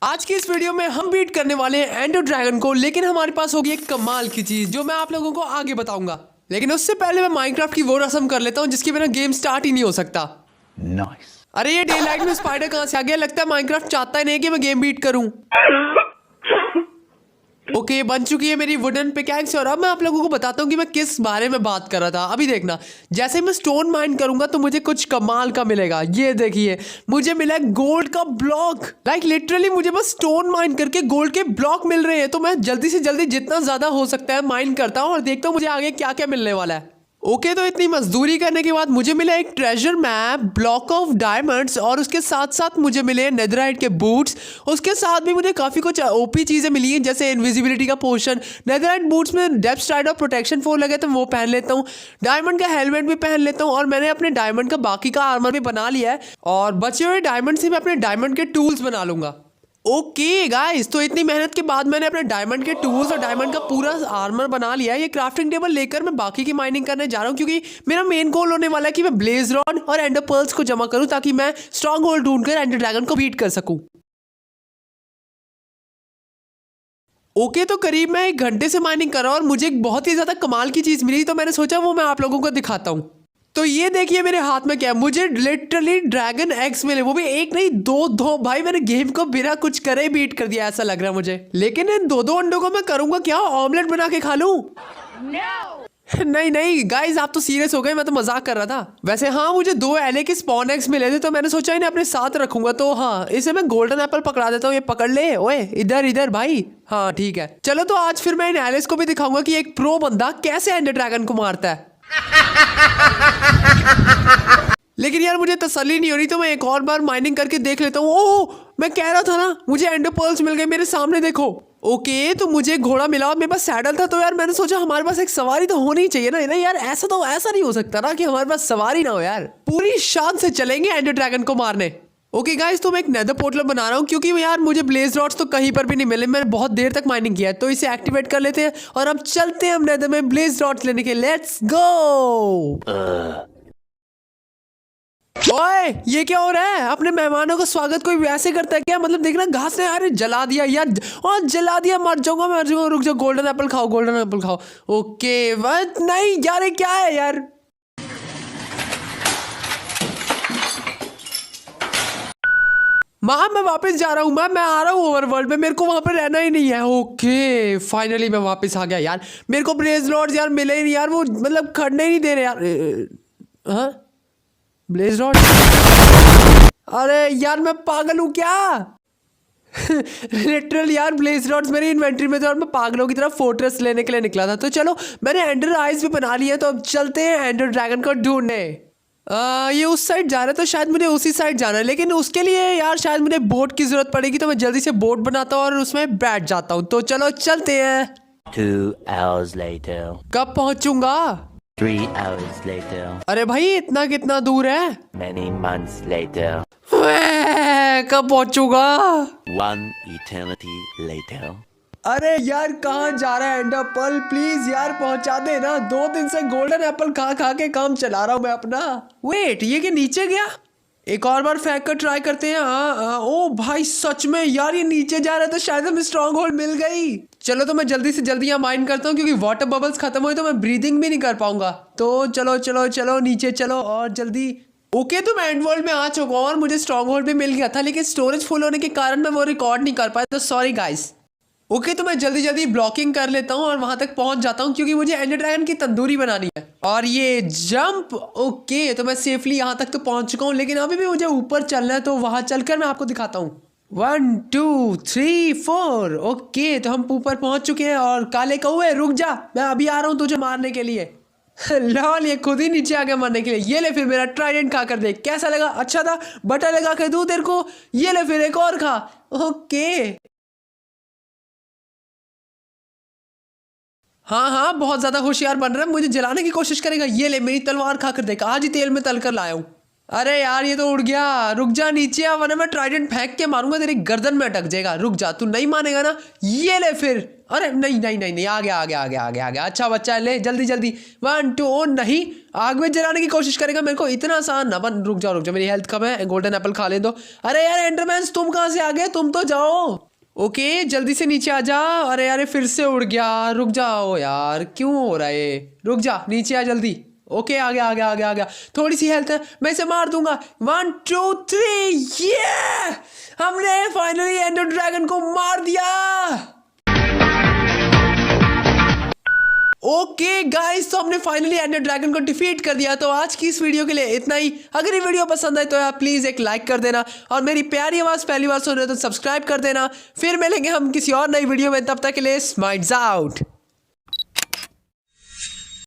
आज की इस वीडियो में हम बीट करने वाले हैं एंडर ड्रैगन को, लेकिन हमारे पास होगी एक कमाल की चीज जो मैं आप लोगों को आगे बताऊंगा। लेकिन उससे पहले मैं माइनक्राफ्ट की वो रस्म कर लेता हूँ जिसके बिना गेम स्टार्ट ही नहीं हो सकता। Nice. अरे ये डे लाइट में स्पाइडर कहाँ से आ गया? लगता है माइनक्राफ्ट चाहता ही नहीं कि मैं गेम बीट करूं। ओके, बन चुकी है मेरी वुडन पिकैक्स और अब मैं आप लोगों को बताता हूँ कि मैं किस बारे में बात कर रहा था। अभी देखना, जैसे मैं स्टोन माइन करूंगा तो मुझे कुछ कमाल का मिलेगा। ये देखिए, मुझे मिला है गोल्ड का ब्लॉक। लाइक लिटरली मुझे बस स्टोन माइन करके गोल्ड के ब्लॉक मिल रहे हैं। तो मैं जल्दी से जल्दी जितना ज्यादा हो सकता है माइन करता हूँ और देखता हूँ मुझे आगे क्या क्या मिलने वाला है। ओके, तो इतनी मजदूरी करने के बाद मुझे मिला एक treasure map, block of diamonds और उसके साथ साथ मुझे मिले नेदरराइट के बूट्स। उसके साथ भी मुझे काफ़ी कुछ ओपी चीज़ें मिली हैं जैसे इनविजिबिलिटी का पोशन। नेदरराइट बूट्स में डेप्थ स्ट्राइड और प्रोटेक्शन 4 लगे तो वो पहन लेता हूँ। डायमंड का हेलमेट भी पहन लेता हूँ और मैंने अपने डायमंड का बाकी का आर्मर भी बना लिया है और बचे हुए डायमंड से मैं अपने डायमंड के टूल्स बना लूंगा। ओके गाइस, तो इतनी मेहनत के बाद मैंने अपने डायमंड के टूल्स और डायमंड का पूरा आर्मर बना लिया है। ये क्राफ्टिंग टेबल लेकर मैं बाकी की माइनिंग करने जा रहा हूँ क्योंकि मेरा मेन गोल होने वाला है कि मैं ब्लेज रॉड और एंडर पर्ल्स को जमा करूँ ताकि मैं स्ट्रॉन्ग होल्ड ढूंढकर एंडर ड्रैगन को बीट कर सकूँ। ओके, तो करीब मैं 1 घंटे से माइनिंग कर रहा हूँ और मुझे एक बहुत ही ज्यादा कमाल की चीज मिली तो मैंने सोचा वो मैं आप लोगों को दिखाता हूँ। तो ये देखिए मेरे हाथ में क्या है, मुझे लिटरली ड्रैगन एग्स मिले, वो भी एक नहीं दो भाई। मैंने गेम को बिना कुछ करे बीट कर दिया ऐसा लग रहा है मुझे। लेकिन इन दो अंडों को मैं करूंगा क्या? ऑमलेट बना के खा लूं? नहीं नहीं गाइस, आप तो सीरियस हो गए, मैं तो मजाक कर रहा था। वैसे हाँ, मुझे 2 एले के स्पॉन एग्स मिले थे तो मैंने सोचा इन्हें अपने साथ रखूंगा। तो हाँ, इसे मैं गोल्डन एप्पल पकड़ा देता हूँ। ये पकड़ ले, ओए इधर इधर भाई। हाँ ठीक है, चलो तो आज फिर मैं इन एलेस को भी दिखाऊंगा कि एक प्रो बंदा कैसे एंडर ड्रैगन को मारता है। लेकिन यार मुझे तसल्ली नहीं हो रही तो मैं एक और बार माइनिंग करके देख लेता हूँ। ओह, मैं कह रहा था ना, मुझे एंडर पर्ल्स मिल गए मेरे सामने, देखो। ओके, तो मुझे एक घोड़ा मिला और मेरे पास सैडल था तो यार मैंने सोचा हमारे पास एक सवारी तो होनी ही चाहिए ना यार। ऐसा नहीं हो सकता ना कि हमारे पास सवारी ना हो यार। पूरी शान से चलेंगे एंडर ड्रैगन को मारने। ओके गाइस, तो मैं एक नेदर पोर्टल बना रहा हूँ क्योंकि यार मुझे ब्लेज रॉड्स तो कहीं पर भी नहीं मिले। मैंने बहुत देर तक माइनिंग किया है तो इसे एक्टिवेट कर लेते हैं और अब चलते हैं हम नेदर में ब्लेज रॉड्स लेने के। Let's go. ओए, ये क्या हो रहा है? अपने मेहमानों का स्वागत कोई वैसे करता है क्या? मतलब देखना, घास ने अरे जला दिया यार, और जला दिया, मर जाऊंगा। रुक जाओ, गोल्डन एप्पल खाओ, गोल्डन एप्पल खाओ। ओके बट नहीं यार, ये क्या है यार? मैं वापस जा रहा हूँ। मैं आ रहा हूँ ओवरवर्ल्ड में, मेरे को वहां पर रहना ही नहीं है। ओके फाइनली मैं वापस आ गया यार। मेरे को ब्लेज लॉर्ड्स यार मिले ही नहीं यार, वो मतलब खड़ने ही नहीं दे रहे यार। हाँ, ब्लेज रॉड। अरे यार मैं पागल हूँ क्या? लिटरल यार ब्लेज रॉड्स मेरी इन्वेंट्री में थे और मैं पागलों की तरह फोर्ट्रेस लेने के लिए निकला था। तो चलो, मैंने एंडर आइज भी बना ली है तो अब चलते हैं एंडर ड्रैगन को ढूंढने। ये उस साइड जा रहा है तो शायद मुझे उसी साइड जाना है, लेकिन उसके लिए यार शायद मुझे बोट की जरूरत पड़ेगी। तो मैं जल्दी से बोट बनाता हूँ और उसमें बैठ जाता हूँ। तो चलो चलते हैं। 2 hours later. कब पहुंचूंगा? 3 hours later. अरे भाई इतना कितना दूर है? Many months later. कब पहुंचूगा? 1 eternity later. अरे यार कहाँ जा रहा है एंडर पर्ल? प्लीज यार पहुंचा दे ना। 2 दिन से गोल्डन एप्पल खा खा के काम चला रहा हूँ मैं अपना। वेट, ये कि नीचे गया? एक और बार फेंक कर ट्राई करते हैं। हाँ, ओ भाई सच में यार ये नीचे जा रहा है तो शायद हमें स्ट्रॉन्ग होल्ड मिल गई। चलो तो मैं जल्दी से जल्दी यहाँ माइन करता हूँ क्योंकि वाटर बबल्स खत्म हुए तो मैं ब्रीदिंग भी नहीं कर पाऊंगा। तो चलो चलो चलो नीचे चलो और जल्दी। ओके, तो मैं एंड वर्ल्ड में आ चुका हूँ और मुझे स्ट्रॉन्ग होल्ड भी मिल गया था, लेकिन स्टोरेज फुल होने के कारण मैं वो रिकॉर्ड नहीं कर पाया, तो सॉरी गाइस। ओके, तो मैं जल्दी जल्दी ब्लॉकिंग कर लेता हूँ और वहां तक पहुंच जाता हूँ क्योंकि मुझे एंडर ड्रैगन की तंदूरी बनानी है। और ये जंप, ओके तो मैं सेफली यहाँ तक तो पहुंच चुका हूँ, लेकिन अभी भी मुझे ऊपर चलना है तो वहां चलकर मैं आपको दिखाता हूँ। 1 2 3 4। ओके, तो हम ऊपर पहुंच चुके हैं और काले कौवे रुक जा, मैं अभी आ रहा हूँ तुझे मारने के लिए। लॉल, ये खुद ही नीचे आ गया मरने के लिए। ये ले फिर मेरा ट्राइडेंट खा कर देख कैसा लगा। अच्छा था, बटर लगा के दूं तेरे को। ये ले फिर एक और खा। ओके हाँ हाँ, बहुत ज्यादा होशियार बन रहा है, मुझे जलाने की कोशिश करेगा। ये ले मेरी तलवार खाकर देख, आज ही तेल में तल कर लाया हूँ। अरे यार ये तो उड़ गया। रुक जा, नीचे आ वरना मैं ट्राइडेंट फेंक के मारूंगा, तेरी गर्दन में अटक जाएगा। रुक जा, तू नहीं मानेगा ना। ये ले फिर। अरे नहीं नहीं नहीं नहीं, आ गया आ गया आ गया आ गया आ गया। अच्छा बच्चा है, ले जल्दी जल्दी। 1 2 ओ नहीं, आग में जलाने की कोशिश करेगा मेरे को, इतना आसान ना बन। रुक जा, मेरी हेल्थ कम है, गोल्डन एप्पल खा ले दो। अरे यार एंडरमैन तुम कहाँ से आ गए? तुम तो जाओ। ओके जल्दी से नीचे आ जा। अरे यार फिर से उड़ गया। रुक जाओ यार, क्यों हो रहा है? रुक जा, नीचे आ जल्दी। ओके आ गया आ गया आ गया आ गया। थोड़ी सी हेल्थ है, मैं इसे मार दूंगा। 1 2 3 ये हमने फाइनली एंडर ड्रैगन को मार दिया। ओके गाइस, तो हमने फाइनली एंडर ड्रैगन को डिफीट कर दिया। तो आज की इस वीडियो के लिए इतना ही। अगर ये वीडियो पसंद आए तो यार प्लीज एक लाइक कर देना, और मेरी प्यारी आवाज पहली बार सुन रहे हो तो सब्सक्राइब कर देना। फिर मिलेंगे हम किसी और नई वीडियो में, तब तक के लिए स्माइल्स आउट।